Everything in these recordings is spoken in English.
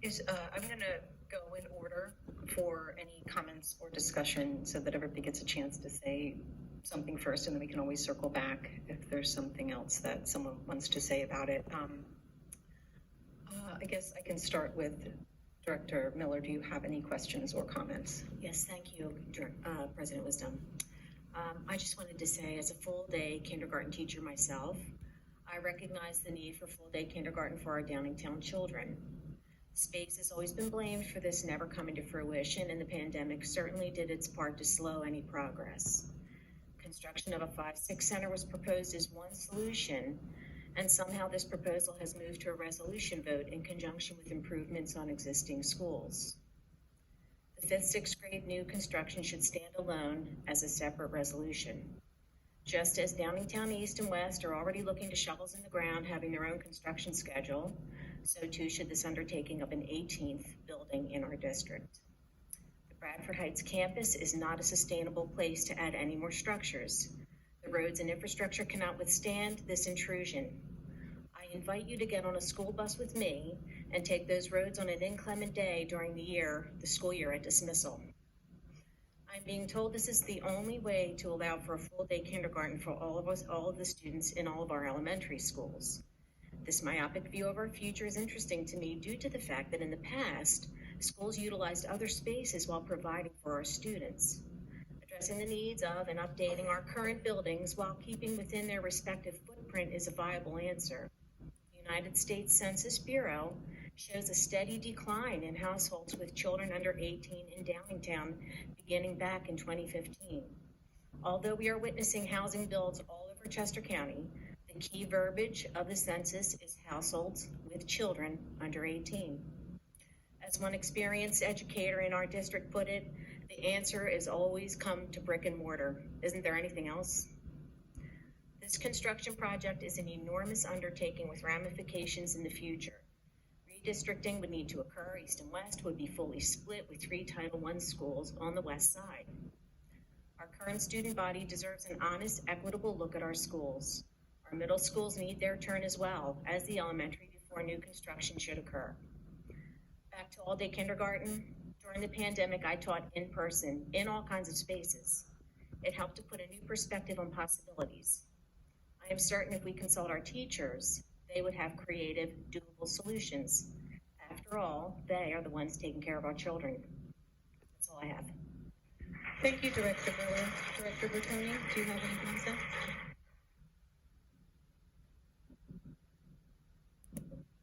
I'm going to go in order for any comments or discussion so that everybody gets a chance to say something first, and then we can always circle back if there's something else that someone wants to say about it. I guess I can start with Director Miller. Do you have any questions or comments? Yes, thank you, President Wisdom. I just wanted to say, as a full-day kindergarten teacher myself, I recognize the need for full-day kindergarten for our Downingtown children. Space has always been blamed for this never coming to fruition, and the pandemic certainly did its part to slow any progress. Construction of a 5-6 center was proposed as one solution, and somehow this proposal has moved to a resolution vote in conjunction with improvements on existing schools. The 5th, 6th grade new construction should stand alone as a separate resolution. Just as Downingtown East and West are already looking to shovels in the ground, having their own construction schedule, so too should this undertaking of an 18th building in our district. The Bradford Heights campus is not a sustainable place to add any more structures. The roads and infrastructure cannot withstand this intrusion. I invite you to get on a school bus with me and take those roads on an inclement day during the school year at dismissal. I'm being told this is the only way to allow for a full-day kindergarten for all of the students in all of our elementary schools. This myopic view of our future is interesting to me due to the fact that in the past, schools utilized other spaces while providing for our students. Addressing the needs of and updating our current buildings while keeping within their respective footprint is a viable answer. The United States Census Bureau shows a steady decline in households with children under 18 in Downingtown beginning back in 2015. Although we are witnessing housing builds all over Chester County, the key verbiage of the census is households with children under 18. As one experienced educator in our district put it, the answer is always come to brick and mortar. Isn't there anything else? This construction project is an enormous undertaking with ramifications in the future. Redistricting would need to occur. East and West would be fully split with 3 Title I schools on the west side. Our current student body deserves an honest, equitable look at our schools. Our middle schools need their turn as well as the elementary before new construction should occur. Back to all-day kindergarten. During the pandemic, I taught in person in all kinds of spaces. It helped to put a new perspective on possibilities. I am certain if we consult our teachers, they would have creative, doable solutions. After all, they are the ones taking care of our children. That's all I have. Thank you, Director Miller. Director Bertone, do you have anything to say?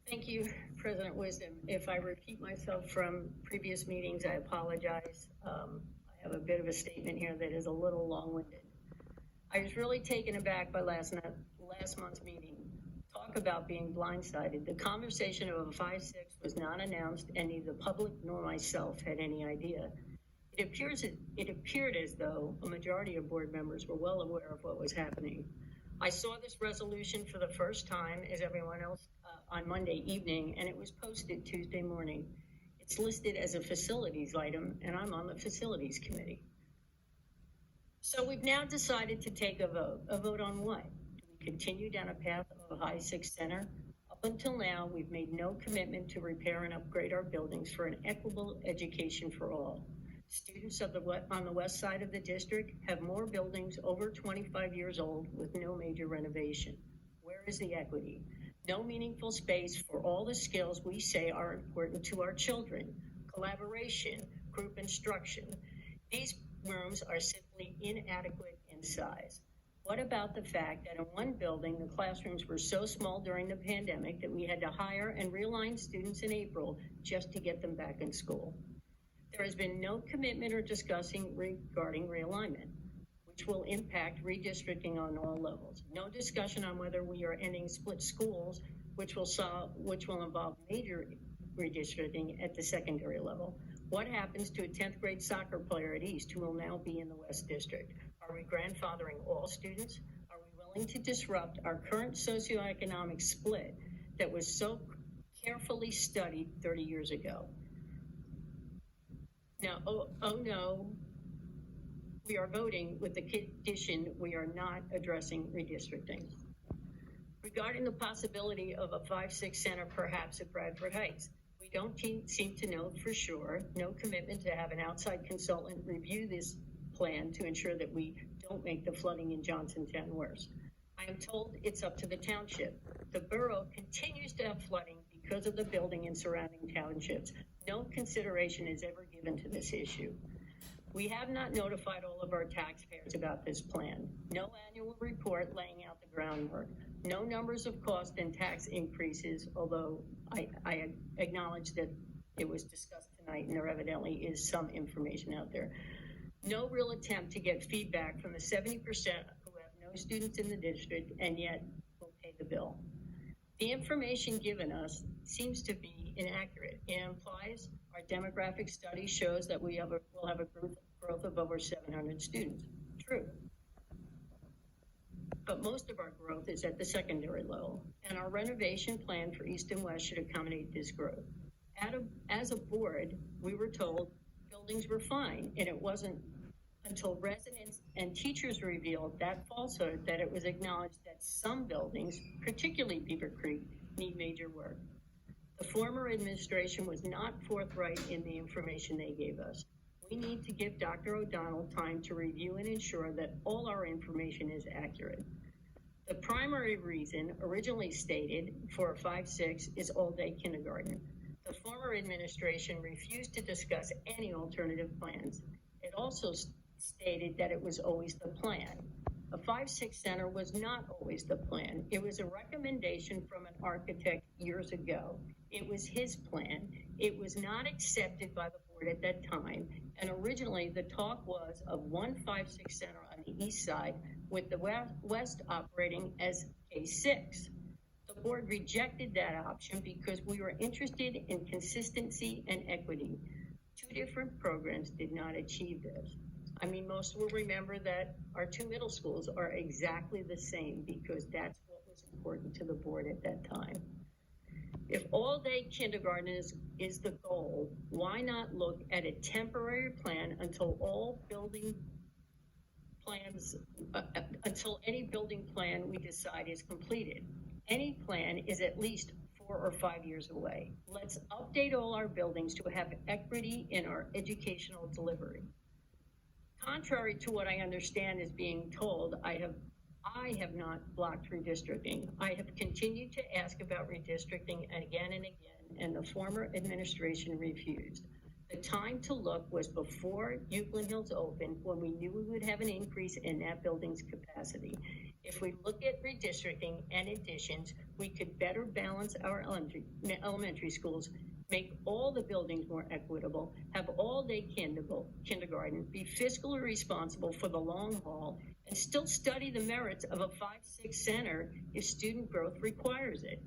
Thank you, President Wisdom. If I repeat myself from previous meetings, I apologize. I have a bit of a statement here that is a little long-winded. I was really taken aback by last month's meeting. Talk about being blindsided. The conversation of a 5-6 was not announced, and neither the public nor myself had any idea. It appeared as though a majority of board members were well aware of what was happening. I saw this resolution for the first time, as everyone else, on Monday evening, and it was posted Tuesday morning. It's listed as a facilities item, and I'm on the facilities committee. So we've now decided to take a vote. A vote on what? Do we continue down a path of a high 6 center? Up until now, we've made no commitment to repair and upgrade our buildings for an equitable education for all. Students on the west side of the district have more buildings over 25 years old with no major renovation. Where is the equity? No meaningful space for all the skills we say are important to our children. Collaboration, group instruction. These rooms are simply inadequate in size. What about the fact that in one building, the classrooms were so small during the pandemic that we had to hire and realign students in April just to get them back in school? There has been no commitment or discussing regarding realignment, which will impact redistricting on all levels. No discussion on whether we are ending split schools, which will involve major redistricting at the secondary level. What happens to a 10th grade soccer player at East who will now be in the West District? Are we grandfathering all students? Are we willing to disrupt our current socioeconomic split that was so carefully studied 30 years ago? Now, oh no, we are voting with the condition we are not addressing redistricting. Regarding the possibility of a 5-6 center perhaps at Bradford Heights, we We don't seem to know for sure, no commitment to have an outside consultant review this plan to ensure that we don't make the flooding in Johnsontown worse. I am told it's up to the township. The borough continues to have flooding because of the building and surrounding townships. No consideration is ever given to this issue. We have not notified all of our taxpayers about this plan. No annual report laying out the groundwork. No numbers of cost and tax increases, although I acknowledge that it was discussed tonight and there evidently is some information out there. No real attempt to get feedback from the 70% who have no students in the district and yet will pay the bill. The information given us seems to be inaccurate. It implies our demographic study shows that we'll have a growth of over 700 students. True. But most of our growth is at the secondary level, and our renovation plan for East and West should accommodate this growth. As a board, we were told buildings were fine, and it wasn't until residents and teachers revealed that falsehood that it was acknowledged that some buildings, particularly Beaver Creek, need major work. The former administration was not forthright in the information they gave us. We need to give Dr. O'Donnell time to review and ensure that all our information is accurate. The primary reason originally stated for 5-6 is all-day kindergarten. The former administration refused to discuss any alternative plans. It also stated that it was always the plan. A 5-6 center was not always the plan. It was a recommendation from an architect years ago. It was his plan. It was not accepted by the board at that time. And originally the talk was of one 5-6 center on the east side with the west operating as K6. The board rejected that option because we were interested in consistency and equity. Two different programs did not achieve this. I mean, most will remember that our two middle schools are exactly the same because that's what was important to the board at that time. If all-day kindergarten is the goal, why not look at a temporary plan until all building plans, until any building plan we decide is completed? Any plan is at least 4 or 5 years away. Let's update all our buildings to have equity in our educational delivery. Contrary to what I understand is being told, I have not blocked redistricting. I have continued to ask about redistricting again and again, and the former administration refused. The time to look was before Euclid Hills opened, when we knew we would have an increase in that building's capacity. If we look at redistricting and additions, we could better balance our elementary schools, make all the buildings more equitable, have all-day kindergarten, be fiscally responsible for the long haul, and still study the merits of a 5-6 center if student growth requires it.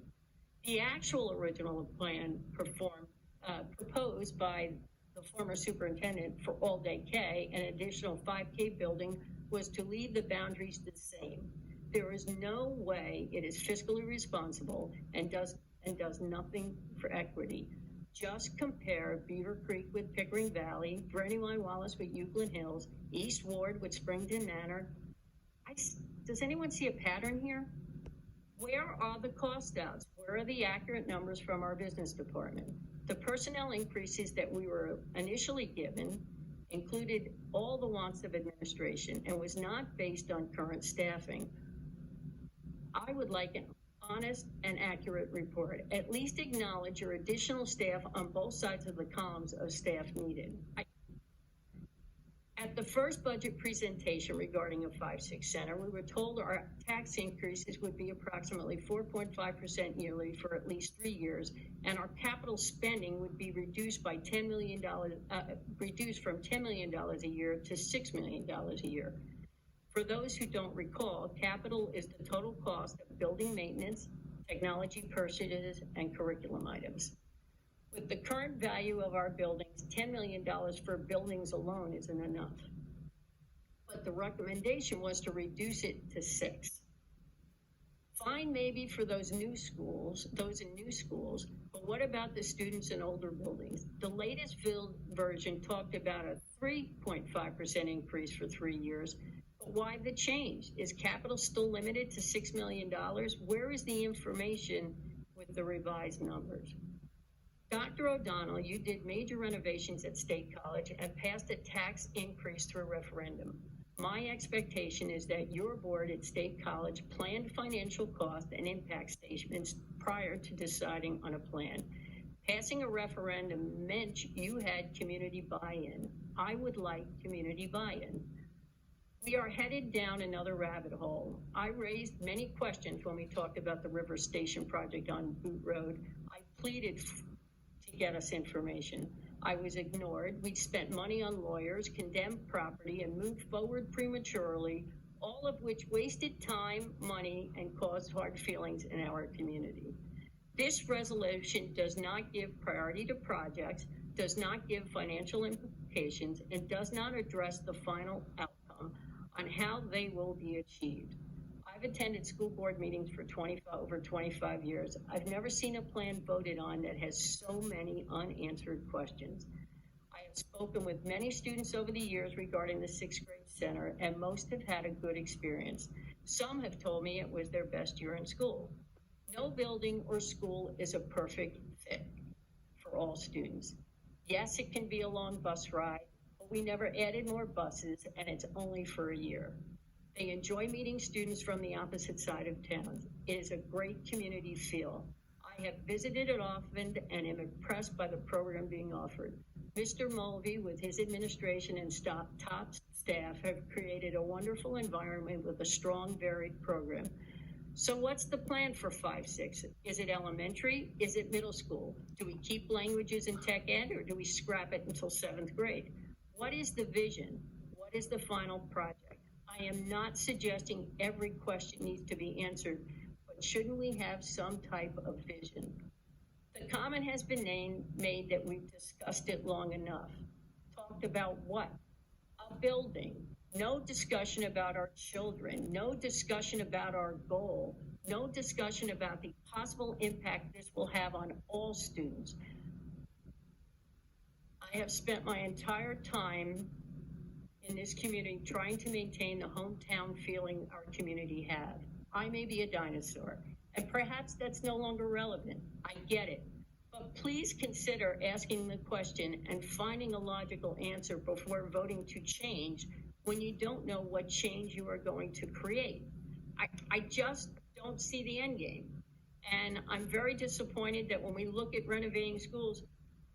The actual original plan proposed by the former superintendent for all-day K, an additional 5K building, was to leave the boundaries the same. There is no way it is fiscally responsible and does nothing for equity. Just compare Beaver Creek with Pickering Valley, Brandywine Wallace with Euclid Hills, East Ward with Springton Manor. Does anyone see a pattern here? Where are the cost outs? Where are the accurate numbers from our business department? The personnel increases that we were initially given included all the wants of administration and was not based on current staffing. I would like an honest and accurate report. At least acknowledge your additional staff on both sides of the columns of staff needed. At the first budget presentation regarding a 5-6 center, we were told our tax increases would be approximately 4.5% yearly for at least 3 years, and our capital spending would be reduced by $10 million, reduced from $10 million a year to $6 million a year. For those who don't recall, capital is the total cost of building maintenance, technology purchases, and curriculum items. With the current value of our buildings, $10 million for buildings alone isn't enough. But the recommendation was to reduce it to 6. Fine maybe for those in new schools, but what about the students in older buildings? The latest version talked about a 3.5% increase for 3 years. But why the change? Is capital still limited to $6 million? Where is the information with the revised numbers? 5-6 center, we were told our tax increases would be approximately 4.5% yearly for at least 3 years, and our capital spending would be reduced by $10 million a year to $6 million a year. For those who don't recall, capital is the total cost of building maintenance, technology purchases, and curriculum items. With the current value of our buildings, $10 million for building alone isn't enough. But the recommendation was to reduce it to 6. Fine maybe for those in new schools, but what about the students in older buildings? The latest version talked about a 3.5% increase for 3 years. But why the change? Is capital still limited to $6 million? Where is the information with the revised numbers? Dr. O'Donnell, you did major renovations at State College and passed a tax increase through referendum. My expectation is that your board at State College planned financial cost and impact statements prior to deciding on a plan. Passing a referendum meant you had community buy-in. I would like community buy-in. We are headed down another rabbit hole. I raised many questions when we talked about the River Station project on Boot Road. I pleaded to get us information. I was ignored. We spent money on lawyers, condemned property, and moved forward prematurely, all of which wasted time, money, and caused hard feelings in our community. This resolution does not give priority to projects, does not give financial implications, and does not address the final outcome on how they will be achieved. I've attended school board meetings for over 25 years. I've never seen a plan voted on that has so many unanswered questions. I have spoken with many students over the years regarding the 6th grade center, and most have had a good experience. Some have told me it was their best year in school. No building or school is a perfect fit for all students. Yes, it can be a long bus ride, but we never added more buses, and it's only for a year. They enjoy meeting students from the opposite side of town. It is a great community feel. I have visited it often and am impressed by the program being offered. Mr. Mulvey, with his administration and top staff, have created a wonderful environment with a strong, varied program. So what's the plan for 5-6? Is it elementary? Is it middle school? Do we keep languages in tech ed, or do we scrap it until 7th grade? What is the vision? What is the final project? I am not suggesting every question needs to be answered, but shouldn't we have some type of vision? The comment has been made that we've discussed it long enough. Talked about what? A building. No discussion about our children. No discussion about our goal. No discussion about the possible impact this will have on all students. I have spent my entire time in this community trying to maintain the hometown feeling our community have. I may be a dinosaur, and perhaps that's no longer relevant. I get it. But please consider asking the question and finding a logical answer before voting to change when you don't know what change you are going to create. I just don't see the end game. And I'm very disappointed that when we look at renovating schools,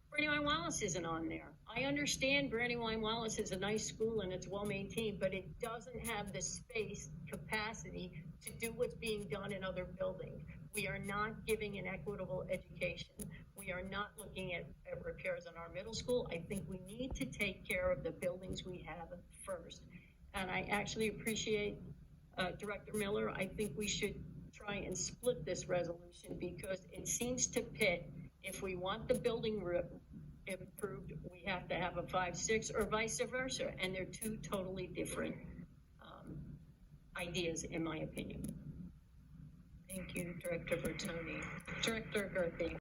Brandywine Wallace isn't on there. I understand Brandywine Wallace is a nice school and it's well maintained, but it doesn't have the space capacity to do what's being done in other buildings. We are not giving an equitable education. We are not looking at repairs on our middle school. I think we need to take care of the buildings we have first. And I actually appreciate Director Miller. I think we should try and split this resolution because it seems to pit, if we want the building improved, we have to have a 5-6 or vice versa. And they're two totally different ideas, in my opinion. Thank you, Director Bertone. Director Gerthy.